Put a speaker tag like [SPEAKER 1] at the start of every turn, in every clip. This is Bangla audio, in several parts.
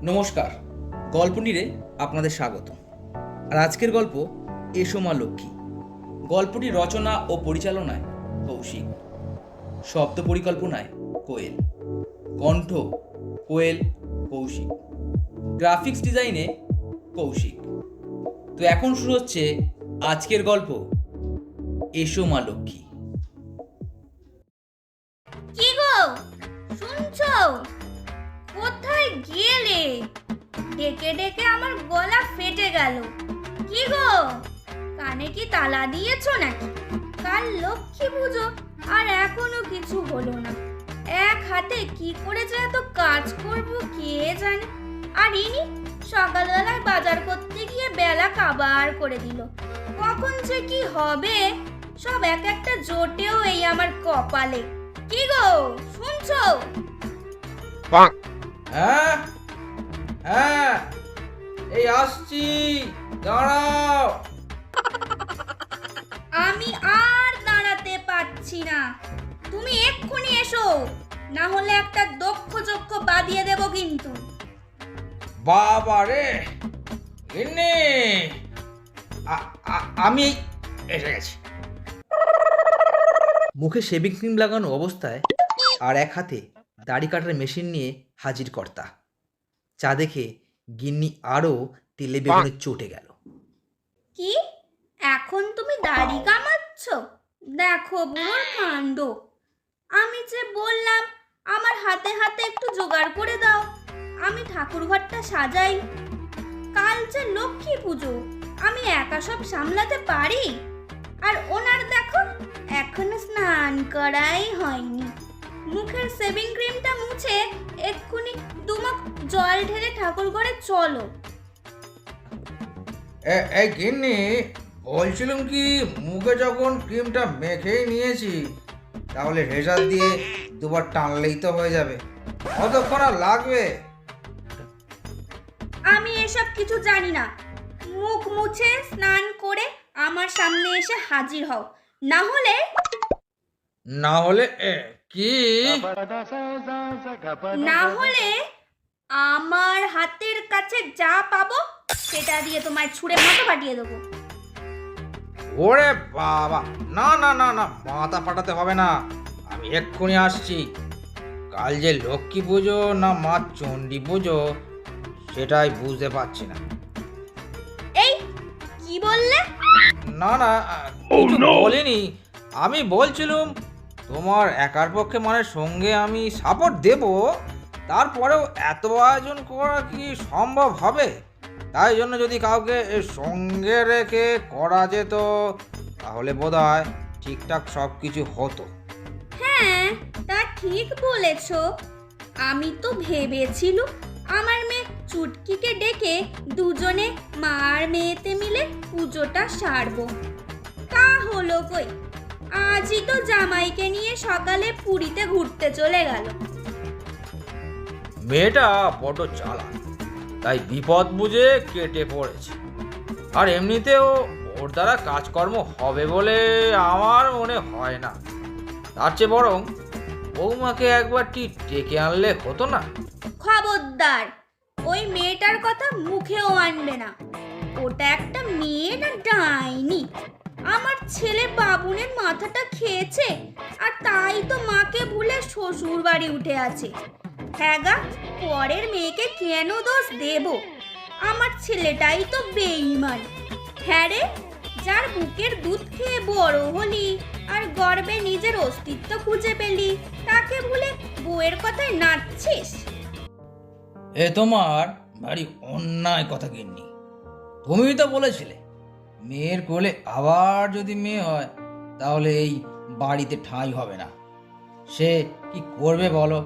[SPEAKER 1] নমস্কার, গল্প নিরে আপনাদের স্বাগত। আর আজকের গল্প এসো মা লক্ষ্মী। গল্পটি রচনা ও পরিচালনায় কৌশিক, শব্দ পরিকল্পনায় কোয়েল, কণ্ঠ কোয়েল, কৌশিক, গ্রাফিক্স ডিজাইনে কৌশিক। তো এখন শুরু হচ্ছে আজকের গল্প এসো মা লক্ষ্মী।
[SPEAKER 2] কি গো, শুনছো? কোথায় গেলে? ডেকে ডেকে আমার গলা ফেটে গেল। কি গো, কানে কি তালা দিয়েছো নাকি? কাল লক্ষ্মী পুজো আর এখনো কিছু হলো না। এক হাতে কি করে যে এত কাজ করবো কে জানে। আর ইনি সকালবেলায় বাজার করতে গিয়ে বেলা কাবার করে দিল। কখন যে কি হবে সব এক একটা জোটেও এই আমার কপালে। কি গো, শুনছো?
[SPEAKER 1] হ্যাঁ হ্যাঁ, এই আসছি, দাঁড়াও।
[SPEAKER 2] আমি আর দাঁড়াতে পারছি না, তুমি এক্ষুনি এসো, না হলে একটা দক্ষ চক্ষ বাদিয়ে দেব কিন্তু।
[SPEAKER 1] বাবা রে, এনে আমি এসে গেছি। মুখে শেভিং ক্রিম লাগানো অবস্থায় আর এক হাতে দাড়ি কাটার মেশিন নিয়ে হাজির কর্তা। চা দেখে গিন্নি আরও তেলে বেগুনে চটে গেল।
[SPEAKER 2] কি, এখন তুমি দাড়ি কামাচ্ছ? দেখো বুড়োর কাণ্ড। আমি যে বললাম আমার হাতে হাতে একটু জোগাড় করে দাও, আমি ঠাকুর ঘরটা সাজাই। কাল যে লক্ষ্মী পুজো, আমি একা সব সামলাতে পারি? আর ওনার দেখো এখনো স্নান করাই হয়নি। মুখের সেভিং ক্রিমটা মুছে এক্ষুনি দুমুখ জল ঢেলে ঠাকুর ঘরে চলো।
[SPEAKER 3] এই গিন্নি, বলছিলাম কি, মুখে যখন ক্রিমটা মেখেই নিয়েছি তাহলে রেজার দিয়ে দুবার টানলেই তো হয়ে যাবে। কতক্ষণ আর লাগবে?
[SPEAKER 2] আমি এসব কিছু জানি না। মুখ মুছে স্নান করে আমার সামনে এসে হাজির হও, না হলে
[SPEAKER 3] না হলে কি?
[SPEAKER 2] না হলে আমার হাতের কাছে যা পাবো সেটা দিয়ে তোমায় ছুঁড়ে মাথা ফাটিয়ে দেবো।
[SPEAKER 3] ওরে বাবা, না না না না, মাথা ফাটাতে হবে না, আমি এক্ষুনি আসছি। কাল যে লক্ষ্মী পুজো না মা চণ্ডী পুজো সেটাই বুঝতে পারছি না।
[SPEAKER 2] এই কি বললে?
[SPEAKER 3] না না, কিছু বলিনি। আমি বলছিলাম তোমার একার পক্ষে মানে সঙ্গে আমি সাপোর্ট দেব, তারপরেও এত আয়োজন করা কি সম্ভব হবে? তাই জন্য যদি কাউকে সঙ্গে রেখে করা যেত তাহলে বোধহয় ঠিকঠাক সব কিছু হতো।
[SPEAKER 2] হ্যাঁ, তা ঠিক বলেছো। আমি তো ভেবেছিলুম আমার মেয়ে চুটকিকে ডেকে দুজনে মা আর মেয়েতে মিলে পুজোটা সারবো। তা হলো কই, আজই তো জামাইকে নিয়ে সকালে পুরীতে ঘুরতে চলে গেল।
[SPEAKER 3] মেয়েটা বড় চালাক, তাই বিপদ বুঝে কেটে পড়েছে। আর এমনিতেও ওর দ্বারা কাজকর্ম হবে বলে আমার মনে হয় না। তার চেয়ে বরং বৌমাকে একবারটি ডেকে আনলে হতো না?
[SPEAKER 2] খবরদার, ওই মেয়েটার কথা মুখেও আনবে না। ওটা একটা মেয়ে না ডাইনি। আমার ছেলে বাবুনের মাথাটা খেয়েছে, আর তাই তো মাকে ভুলে শ্বশুর বাড়ি উঠে আছে। হ্যাঁ গা, পরের মেয়েকে কেন দোষ দেব? আমার ছেলেটাই তো বেঈমান। হ্যাঁ রে, যার বুকের দুধ খেয়ে বড় হলি আর গর্বে নিজের অস্তিত্ব খুঁজে পেলি, তাকে ভুলে বউয়ের কথায় নাচছিস?
[SPEAKER 1] এ তোমার ভারী অন্যায় কথা গিন্নি। তুমি তো বলেছিলে মেয়ের কোলে আবার যদি মেয়ে হয় তাহলে এই বাড়িতে ঠাঁই হবে না। সে কি করবে বলো?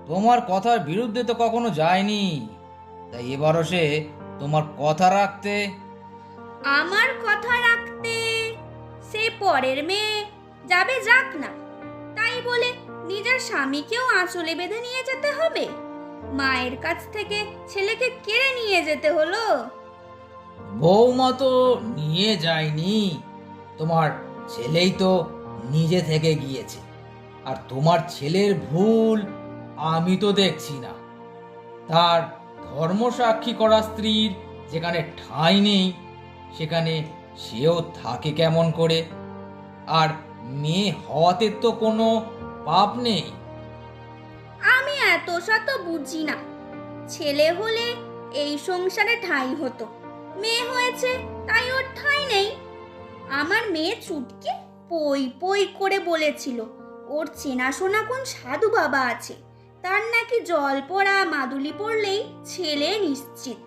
[SPEAKER 1] তোমার কথার বিরুদ্ধে তো কখনো যায়নি, তাই এবারও সে তোমার কথা রাখতে।
[SPEAKER 2] আমার কথা রাখতে সে পরের মেয়ে যাবে, যাক না। তাই বলে নিজের স্বামীকেও আঁচলে বেঁধে নিয়ে যেতে হবে? মায়ের কাছ থেকে ছেলেকে কেড়ে নিয়ে যেতে হলো?
[SPEAKER 1] বৌমা তো নিয়ে যায়নি, তোমার ছেলেই তো নিজে থেকে গিয়েছে। আর তোমার ছেলের ভুল আমি তো দেখছি না। তার ধর্মসাক্ষী করা স্ত্রীর যেখানে ঠাঁই নেই সেখানে সেও থাকে কেমন করে? আর মেয়ে হওয়াতে তো কোনো পাপ নেই।
[SPEAKER 2] আমি এত শত বুঝি না। ছেলে হলে এই সংসারে ঠাঁই হতো, মেয়ে হয়েছে তাই ওর ঠাঁই নেই। আমার মেয়ে চুটকি পই পই করে বলেছিল ওর চেনাশোনা কোন সাধু বাবা আছে, তার নাকি জল পড়া মাদুলি পড়লেই ছেলে নিশ্চিত।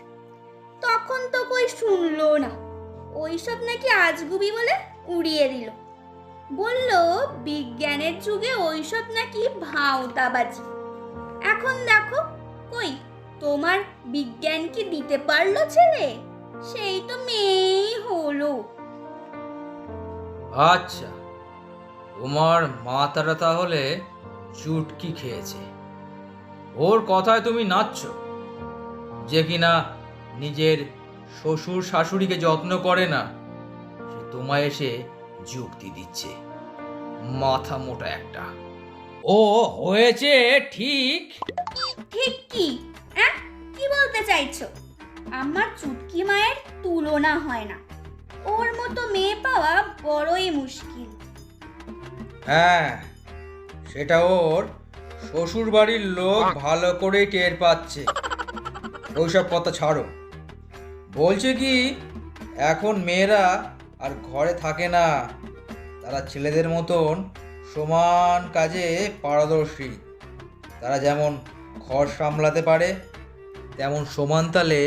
[SPEAKER 2] তখন তো কই শুনলো না, ওইসব নাকি আজগুবি বলে উড়িয়ে দিল। বলল বিজ্ঞানের যুগে ওইসব নাকি ভাওতাবাজি। এখন দেখো কই তোমার বিজ্ঞান কি দিতে পারলো ছেলে? সেই তো মেয়েই হলো।
[SPEAKER 1] আচ্ছা, তোমার মাতারা তাহলে চুটকি খেয়েছে। ওর কথায় তুমি নাচছো? যে কিনা নিজের শ্বশুর শাশুড়িকে যত্ন করে না, সে তোমায় এসে যুক্তি দিচ্ছে। মাথা মোটা একটা। ও হয়েছে ঠিক।
[SPEAKER 2] ঠিক কি? হ্যাঁ, কি বলতে চাইছো? আমার চুটকি মায়ের তুলনা হয় না। ওর মতো মেয়ে পাওয়া বড়ই মুশকিল।
[SPEAKER 1] হ্যাঁ, সেটা ওর শ্বশুর বাড়ির লোক ভালো করে টের পাচ্ছে। ওইসব কথা ছাড়ো। বলছে কি, এখন মেয়েরা আর ঘরে থাকে না, তারা ছেলেদের মতন সমান কাজে পারদর্শী। তারা যেমন ঘর সামলাতে পারে, তেমন সমান তালে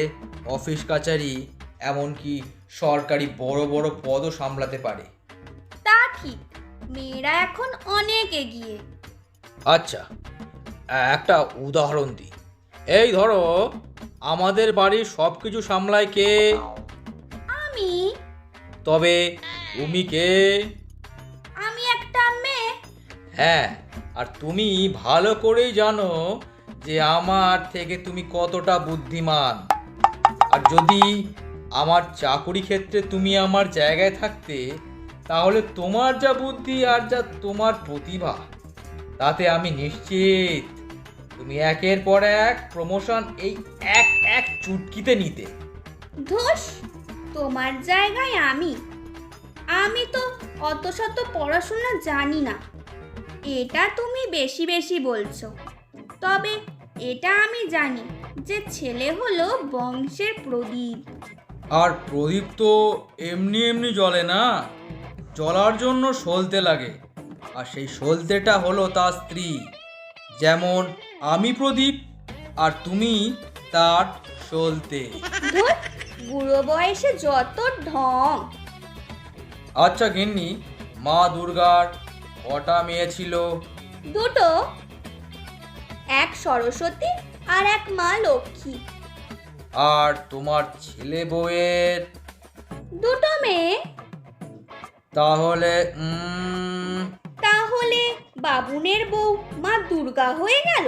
[SPEAKER 1] অফিস কাচারি এমনকি সরকারি বড় বড় পদও সামলাতে পারে।
[SPEAKER 2] তা ঠিক, মেয়েরা এখন অনেক এগিয়ে।
[SPEAKER 1] আচ্ছা, একটা উদাহরণ দিই। এই ধরো, আমাদের বাড়ির সব কিছু সামলায় কে?
[SPEAKER 2] আমি
[SPEAKER 1] তবে তুমি কে?
[SPEAKER 2] আমি একটা মেয়ে।
[SPEAKER 1] হ্যাঁ, আর তুমি ভালো করেই জানো যে আমার থেকে তুমি কতটা বুদ্ধিমান। আর যদি আমার চাকুরি ক্ষেত্রে তুমি আমার জায়গায় থাকতে, তাহলে তোমার যা বুদ্ধি আর যা তোমার প্রতিভা, তাতে আমি নিশ্চিত তুমি একের পর এক প্রমোশন এই এক এক চুটকিতে নিতে।
[SPEAKER 2] ধুস, তোমার জায়গায় আমি তো অত শত পড়াশোনা জানি না। এটা তুমি বেশি বেশি বলছো। তবে এটা আমি জানি যে ছেলে হলো বংশের প্রদীপ।
[SPEAKER 1] আর প্রদীপ তো এমনি এমনি জ্বলে না, জ্বলার জন্য সলতে লাগে। আর সেই সলতেটা হলো তার স্ত্রী। যেমন আমি প্রদীপ আর তুমি তার সলতে।
[SPEAKER 2] ধুর, বুড়ো বয়সে যত ঢং।
[SPEAKER 1] আচ্ছা গিন্নি, মা দুর্গার কটা মেয়ে ছিল?
[SPEAKER 2] দুটো, এক সরস্বতী আর এক মা লক্ষ্মী।
[SPEAKER 1] আর তোমার ছেলে বউয়ের?
[SPEAKER 2] দুটো মেয়ে।
[SPEAKER 1] তাহলে
[SPEAKER 2] তাহলে বাবুনের বউ মা দুর্গা হয়ে গেল।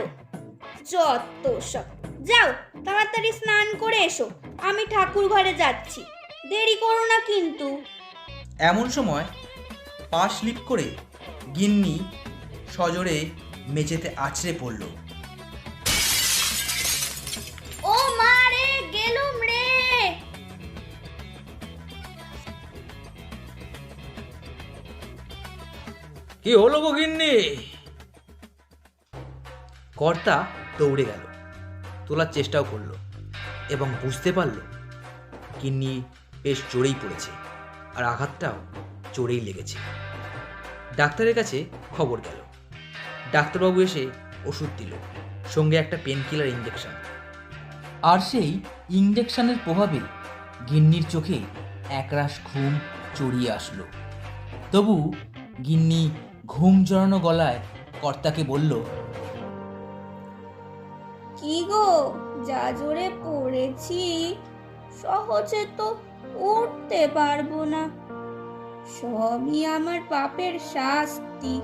[SPEAKER 2] যত সব। যাও তাড়াতাড়ি স্নান করে এসো, আমি ঠাকুর ঘরে যাচ্ছি। দেরি করো না কিন্তু।
[SPEAKER 1] এমন সময় পা স্লিপ করে গিন্নি সজোরে মেঝেতে আছড়ে পড়ল।
[SPEAKER 2] ও মা রে, গেলুম রে।
[SPEAKER 1] কি হলো গো গিন্নি? কর্তা দৌড়ে গেল, তোলার চেষ্টাও করলো এবং বুঝতে পারলো গিন্নি বেশ জোরেই পড়েছে, আর আঘাতটাও জোরেই লেগেছে। ডাক্তারের কাছে খবর গেল। ডাক্তারবাবু এসে ওষুধ দিল, সঙ্গে একটা পেন কিলার ইঞ্জেকশন। আর সেই ইঞ্জেকশনের প্রভাবে গিন্নির চোখে একরাশ ঘুম চড়িয়ে আসলো। তবু গিন্নি ঘুম জড়ানো গলায় কর্তাকে বলল,
[SPEAKER 2] কি গো, যা জোরে পড়েছি, সহজে তো উঠতে পারবো না। সবই আমার পাপের শাস্তি,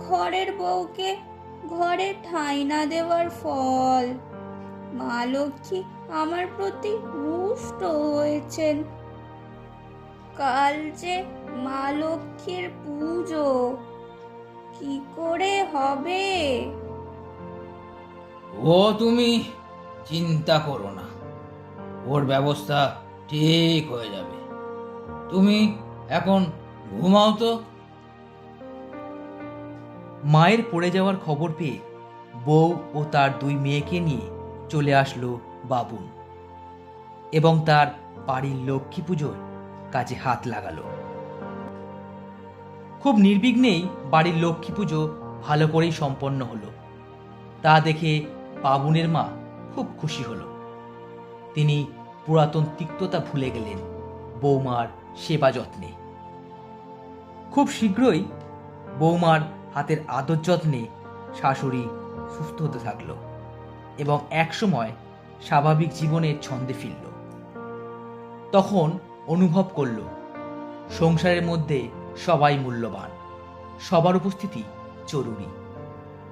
[SPEAKER 2] ঘরের বউকে ঘরে ঠাঁই না দেওয়ার ফল। মা লক্ষ্মী আমার প্রতি রুষ্ট হয়েছেন। কাল যে মা লক্ষ্মীর পুজো, কি করে হবে?
[SPEAKER 1] ও তুমি চিন্তা করো না, ওর ব্যবস্থা ঠিক হয়ে যাবে। তুমি এখন ঘুমাও তো।
[SPEAKER 4] মায়ের পড়ে যাওয়ার খবর পেয়ে বউ ও তার 2 মেয়েকে নিয়ে চলে আসলো বাবুন এবং তার বাড়ির লক্ষ্মী পুজোর কাজে হাত লাগালো। খুব নির্বিঘ্নেই বাড়ির লক্ষ্মী পুজো ভালো করেই সম্পন্ন হলো। তা দেখে বাবুনের মা খুব খুশি হলো। তিনি পুরাতন তিক্ততা ভুলে গেলেন বৌমার সেবা যত্নে। খুব শীঘ্রই বৌমার হাতের আদর যত্নে শাশুড়ি সুস্থ হতে থাকলো এবং একসময় স্বাভাবিক জীবনের ছন্দে ফিরল। তখন অনুভব করল সংসারের মধ্যে সবাই মূল্যবান, সবার উপস্থিতি জরুরি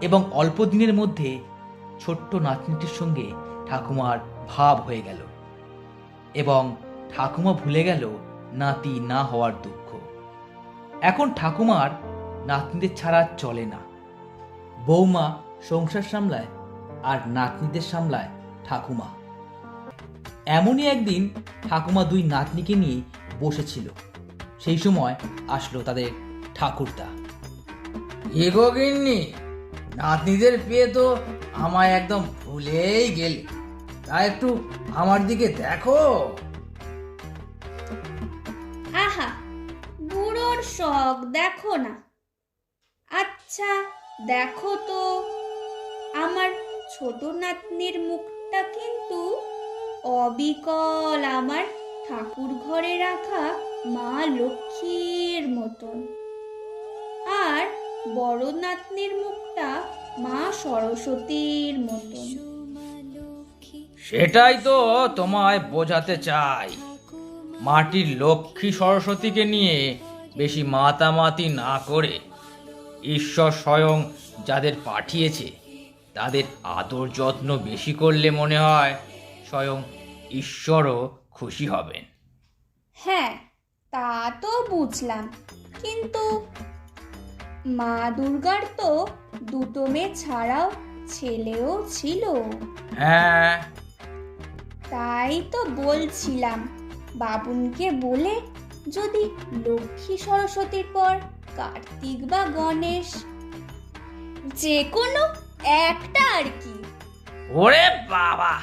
[SPEAKER 4] এবং অল্প দিনের মধ্যে ছোট্ট নাতনিটির সঙ্গে ঠাকুমার ভাব হয়ে গেল এবং ঠাকুমা ভুলে গেল নাতি না হওয়ার দুঃখ। এখন ঠাকুমার নাতনিদের ছাড়া চলে না। বৌমা সংসার সামলায় আর নাতনিদের সামলায় ঠাকুমা। এমনই একদিন ঠাকুমা 2 নাতনিকে নিয়ে বসেছিল। সেই সময় আসলো তাদের ঠাকুরদা।
[SPEAKER 1] এগো গিন্নি, নাতনিদের পেয়ে তো আমায় একদম ভুলেই গেলে। তা একটু আমার দিকে দেখো।
[SPEAKER 2] আহা, বুড়োর শখ দেখো না। আচ্ছা দেখো তো, আমার ছোট নাতনির মুখটা কিন্তু অবিকল আমার ঠাকুর ঘরে রাখা মা লক্ষ্মীর মতন, আর বড় নাতনির মুখটা মা সরস্বতীর মতন।
[SPEAKER 1] সেটাই তো তোমায় বোঝাতে চাই। মাটির লক্ষ্মী সরস্বতীকে নিয়ে বেশি মাতামাতি না করে ঈশ্বর স্বয়ং যাদের পাঠিয়েছে তাদের আদর যত্ন বেশি করলে মনে হয় স্বয়ং ঈশ্বরও খুশি হবেন।
[SPEAKER 2] হ্যাঁ, তা তো বুঝলাম, কিন্তু মা দুর্গার তো 2 মেয়ে ছাড়াও ছেলেও ছিল।
[SPEAKER 1] হ্যাঁ,
[SPEAKER 2] তাই তো বলছিলাম বাবুনকে বলে যদি লক্ষ্মী সরস্বতীর পর কার্তিক বা গণেশ, যে কোনো একটা আর কি।
[SPEAKER 1] ওরে বাবা,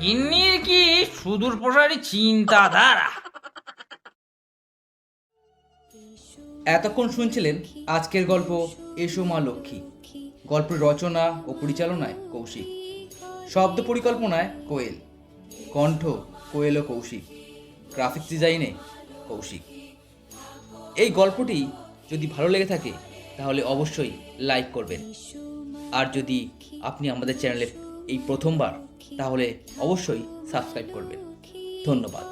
[SPEAKER 1] গিন্নির কি সুদূর প্রসারী চিন্তাধারা।
[SPEAKER 4] এতক্ষণ শুনছিলেন আজকের গল্প এসো মা লক্ষ্মী। গল্পের রচনা ও পরিচালনায় কৌশিক, শব্দ পরিকল্পনায় কোয়েল, কণ্ঠ কোয়েল ও কৌশিক, গ্রাফিক্স ডিজাইনে কৌশিক। এই গল্পটি যদি ভালো লেগে থাকে তাহলে অবশ্যই লাইক করবেন, আর যদি আপনি আমাদের চ্যানেলে এই প্রথমবার তাহলে অবশ্যই সাবস্ক্রাইব করবেন। ধন্যবাদ।